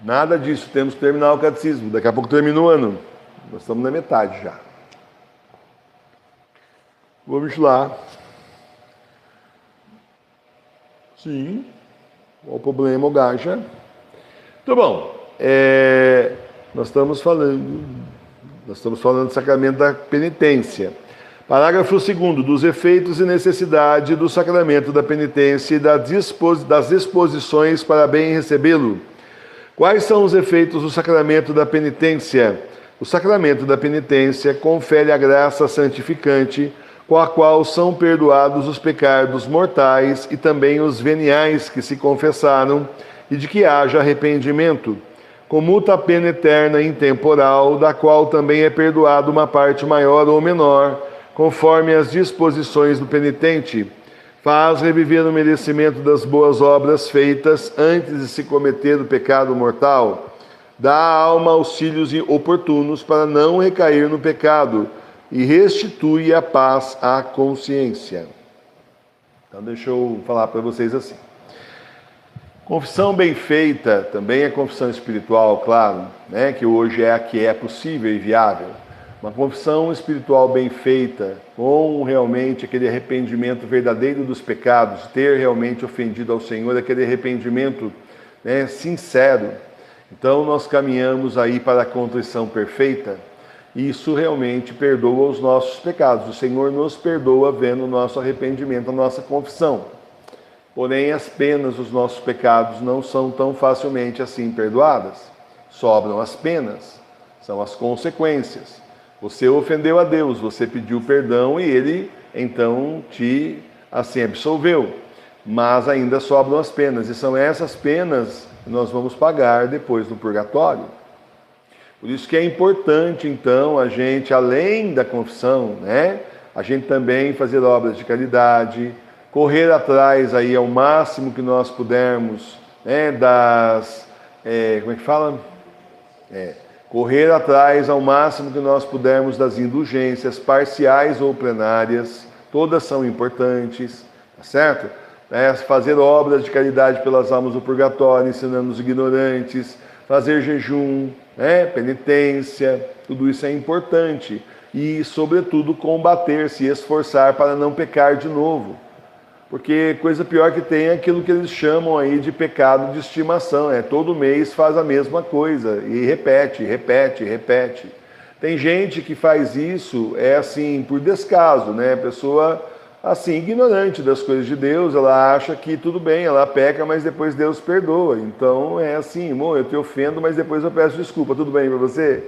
Nada disso, temos que terminar o catecismo. Daqui a pouco termina o ano. Nós estamos na metade já. Vamos lá. Sim. Qual o problema, Gaja? Então, bom. Nós estamos falando do sacramento da penitência. Parágrafo 2º, dos efeitos e necessidade do sacramento da penitência e das disposições para bem recebê-lo. Quais são os efeitos do sacramento da penitência? O sacramento da penitência confere a graça santificante, com a qual são perdoados os pecados mortais e também os veniais que se confessaram, e de que haja arrependimento. Comuta a pena eterna e intemporal, da qual também é perdoada uma parte maior ou menor, conforme as disposições do penitente. Faz reviver o merecimento das boas obras feitas antes de se cometer o pecado mortal. Dá à alma auxílios oportunos para não recair no pecado e restitui a paz à consciência. Então deixa eu falar para vocês assim. Confissão bem feita, também é confissão espiritual, claro, né, que hoje é a que é possível e viável. Uma confissão espiritual bem feita, com realmente aquele arrependimento verdadeiro dos pecados, ter realmente ofendido ao Senhor, aquele arrependimento, né, sincero. Então nós caminhamos aí para a contrição perfeita, e isso realmente perdoa os nossos pecados. O Senhor nos perdoa vendo o nosso arrependimento, a nossa confissão. Porém, as penas dos nossos pecados não são tão facilmente assim perdoadas. Sobram as penas, são as consequências. Você ofendeu a Deus, você pediu perdão e Ele, então, te assim absolveu. Mas ainda sobram as penas, e são essas penas que nós vamos pagar depois no purgatório. Por isso que é importante, então, a gente, além da confissão, né, a gente também fazer obras de caridade, correr atrás aí ao máximo que nós pudermos, né, correr atrás ao máximo que nós pudermos das indulgências parciais ou plenárias, todas são importantes, tá certo? Fazer obras de caridade pelas almas do purgatório, ensinando os ignorantes, fazer jejum, penitência, tudo isso é importante. E, sobretudo, combater, se esforçar para não pecar de novo. Porque coisa pior que tem é aquilo que eles chamam aí de pecado de estimação. Todo mês faz a mesma coisa e repete. Tem gente que faz isso assim por descaso, né? A pessoa assim ignorante das coisas de Deus, ela acha que tudo bem, ela peca, mas depois Deus perdoa. Então é assim, irmão, eu te ofendo, mas depois eu peço desculpa, tudo bem para você?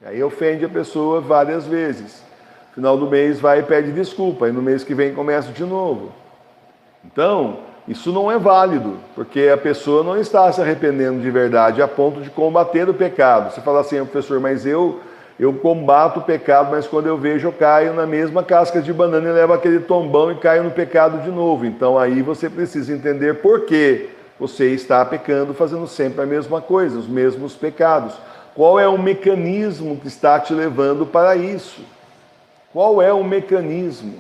Aí ofende a pessoa várias vezes. No final do mês vai e pede desculpa, e no mês que vem começa de novo. Então, isso não é válido, porque a pessoa não está se arrependendo de verdade a ponto de combater o pecado. Você fala assim, professor, mas eu combato o pecado, mas quando eu vejo eu caio na mesma casca de banana e levo aquele tombão e caio no pecado de novo. Então aí você precisa entender por que você está pecando, fazendo sempre a mesma coisa, os mesmos pecados. Qual é o mecanismo que está te levando para isso? Qual é o mecanismo?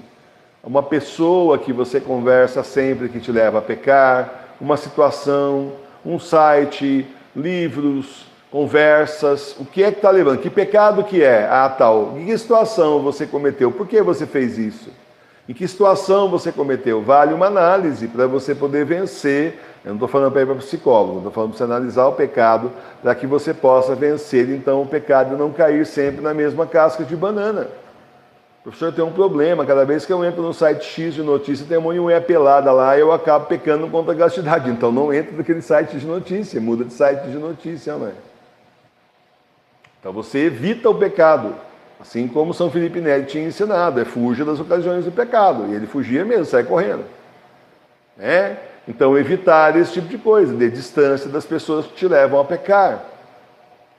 Uma pessoa que você conversa sempre que te leva a pecar, uma situação, um site, livros, conversas, o que é que está levando? Que pecado que é? Tal. Em que situação você cometeu? Por que você fez isso? Em que situação você cometeu? Vale uma análise para você poder vencer. Eu não estou falando para ir para psicólogo, estou falando para você analisar o pecado para que você possa vencer, então, o pecado e não cair sempre na mesma casca de banana. Professor, tem um problema, cada vez que eu entro no site X de notícia, tem uma mulher pelada lá e eu acabo pecando contra a castidade. Então não entra naquele site de notícia, muda de site de notícia, não é? Então você evita o pecado, assim como São Felipe Neri tinha ensinado, fuja das ocasiões do pecado. E ele fugia mesmo, sai correndo. Então evitar esse tipo de coisa, de distância das pessoas que te levam a pecar.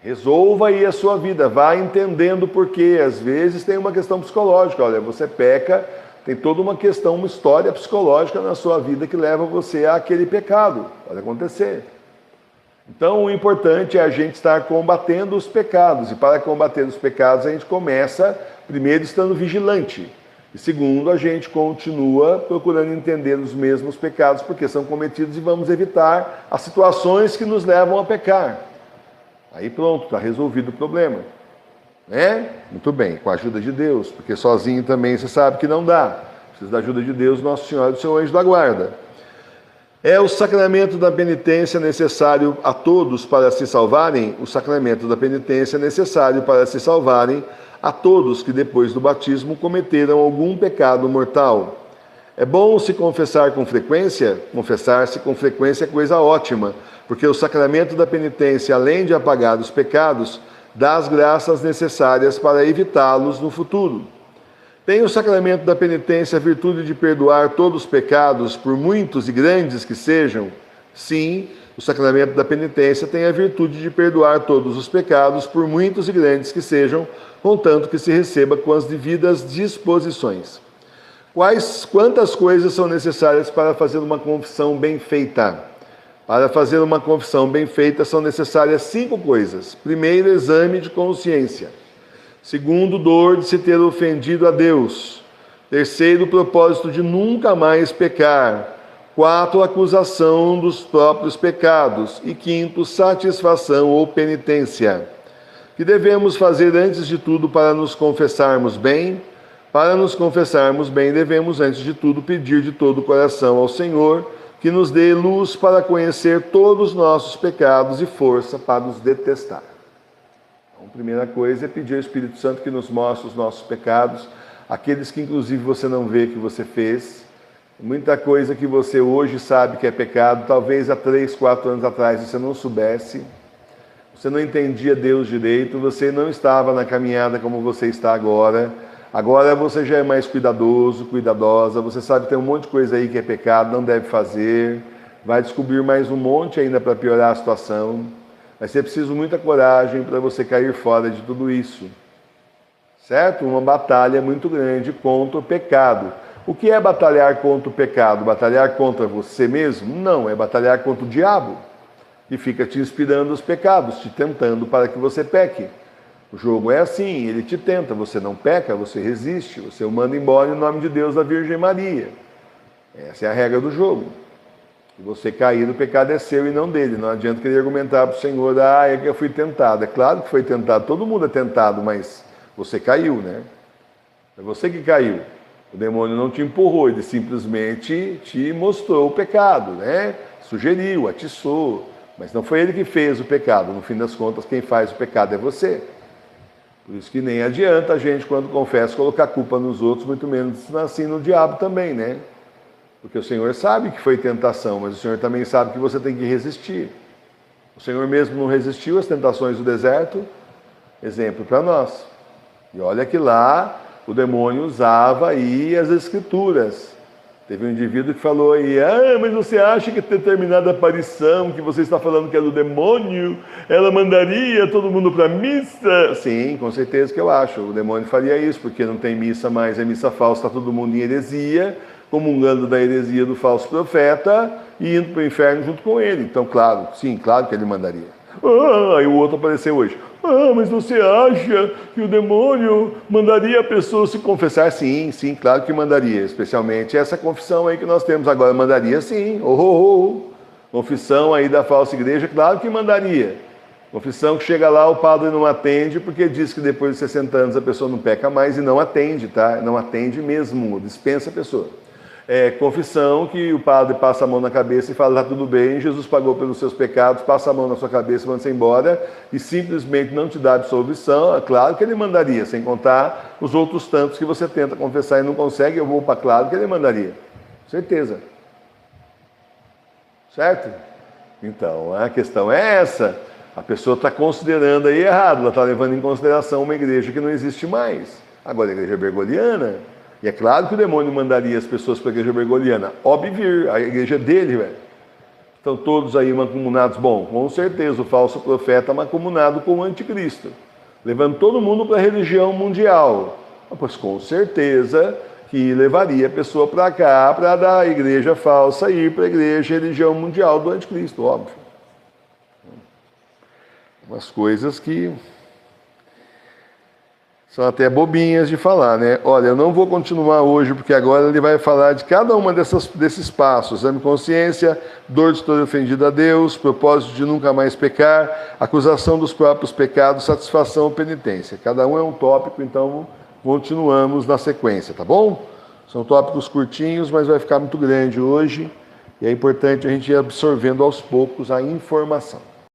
Resolva aí a sua vida, vá entendendo por quê. Às vezes tem uma questão psicológica, olha, você peca, tem toda uma questão, uma história psicológica na sua vida que leva você àquele pecado. Pode acontecer. Então o importante é a gente estar combatendo os pecados. E para combater os pecados a gente começa primeiro estando vigilante. E segundo, a gente continua procurando entender os mesmos pecados porque são cometidos e vamos evitar as situações que nos levam a pecar. Aí pronto, está resolvido o problema. Né? Muito bem, com a ajuda de Deus, porque sozinho também você sabe que não dá. Precisa da ajuda de Deus, Nossa Senhora e do seu anjo da guarda. É o sacramento da penitência necessário a todos para se salvarem? O sacramento da penitência necessário para se salvarem a todos que depois do batismo cometeram algum pecado mortal. É bom se confessar com frequência? Confessar-se com frequência é coisa ótima, porque o sacramento da penitência, além de apagar os pecados, dá as graças necessárias para evitá-los no futuro. Tem o sacramento da penitência a virtude de perdoar todos os pecados, por muitos e grandes que sejam? Sim, o sacramento da penitência tem a virtude de perdoar todos os pecados, por muitos e grandes que sejam, contanto que se receba com as devidas disposições. Quantas coisas são necessárias para fazer uma confissão bem feita? Para fazer uma confissão bem feita são necessárias 5 coisas. Primeiro, exame de consciência. Segundo, dor de se ter ofendido a Deus. Terceiro, propósito de nunca mais pecar. 4, acusação dos próprios pecados. E quinto, satisfação ou penitência. O que devemos fazer antes de tudo para nos confessarmos bem? Para nos confessarmos bem, devemos antes de tudo pedir de todo o coração ao Senhor que nos dê luz para conhecer todos os nossos pecados e força para os detestar. Então, a primeira coisa é pedir ao Espírito Santo que nos mostre os nossos pecados, aqueles que inclusive você não vê que você fez. Muita coisa que você hoje sabe que é pecado, talvez há 3, 4 anos atrás você não soubesse, você não entendia Deus direito, você não estava na caminhada como você está agora. Agora você já é mais cuidadoso, cuidadosa, você sabe que tem um monte de coisa aí que é pecado, não deve fazer, vai descobrir mais um monte ainda para piorar a situação. Vai ser preciso muita coragem para você cair fora de tudo isso. Certo? Uma batalha muito grande contra o pecado. O que é batalhar contra o pecado? Batalhar contra você mesmo? Não, é batalhar contra o diabo, que fica te inspirando os pecados, te tentando para que você peque. O jogo é assim, ele te tenta, você não peca, você resiste, você o manda embora em nome de Deus, da Virgem Maria. Essa é a regra do jogo. Se você cair, o pecado é seu e não dele. Não adianta querer argumentar para o Senhor, é que eu fui tentado. É claro que foi tentado, todo mundo é tentado, mas você caiu, né? É você que caiu. O demônio não te empurrou, ele simplesmente te mostrou o pecado, né? Sugeriu, atiçou, mas não foi ele que fez o pecado. No fim das contas, quem faz o pecado é você. Por isso que nem adianta a gente, quando confessa, colocar culpa nos outros, muito menos assim no diabo também, né? Porque o Senhor sabe que foi tentação, mas o Senhor também sabe que você tem que resistir. O Senhor mesmo não resistiu às tentações do deserto, exemplo para nós. E olha que lá o demônio usava aí as escrituras. Teve um indivíduo que falou aí, mas você acha que determinada aparição que você está falando que é do demônio, ela mandaria todo mundo para a missa? Sim, com certeza que eu acho. O demônio faria isso, porque não tem missa mais, é missa falsa, está todo mundo em heresia, comungando da heresia do falso profeta e indo para o inferno junto com ele. Então, claro, sim, claro que ele mandaria. Aí o outro apareceu hoje. Mas você acha que o demônio mandaria a pessoa se confessar? Sim, sim, claro que mandaria. Especialmente essa confissão aí que nós temos agora, mandaria sim. Confissão aí da falsa igreja, claro que mandaria. Confissão que chega lá, o padre não atende, porque diz que depois de 60 anos a pessoa não peca mais e não atende, tá? Não atende mesmo, dispensa a pessoa. Confissão que o padre passa a mão na cabeça e fala, tá tudo bem, Jesus pagou pelos seus pecados, passa a mão na sua cabeça, manda você embora e simplesmente não te dá absolvição. É claro que ele mandaria, sem contar os outros tantos que você tenta confessar e não consegue, eu vou para claro que ele mandaria, certeza. Certo? Então, a questão é essa, a pessoa está considerando aí errado, ela está levando em consideração uma igreja que não existe mais. Agora a igreja bergoliana. E é claro que o demônio mandaria as pessoas para a igreja bergoliana. Óbvio, a igreja dele, velho. Estão todos aí mancomunados. Bom, com certeza o falso profeta é mancomunado com o anticristo. Levando todo mundo para a religião mundial. Pois com certeza que levaria a pessoa para cá, para da igreja falsa ir para a igreja religião mundial do anticristo, óbvio. Umas coisas que São até bobinhas de falar, né? Olha, eu não vou continuar hoje, porque agora ele vai falar de cada uma desses passos. Exame de consciência, dor de ter ofendido a Deus, propósito de nunca mais pecar, acusação dos próprios pecados, satisfação ou penitência. Cada um é um tópico, então continuamos na sequência, tá bom? São tópicos curtinhos, mas vai ficar muito grande hoje. E é importante a gente ir absorvendo aos poucos a informação.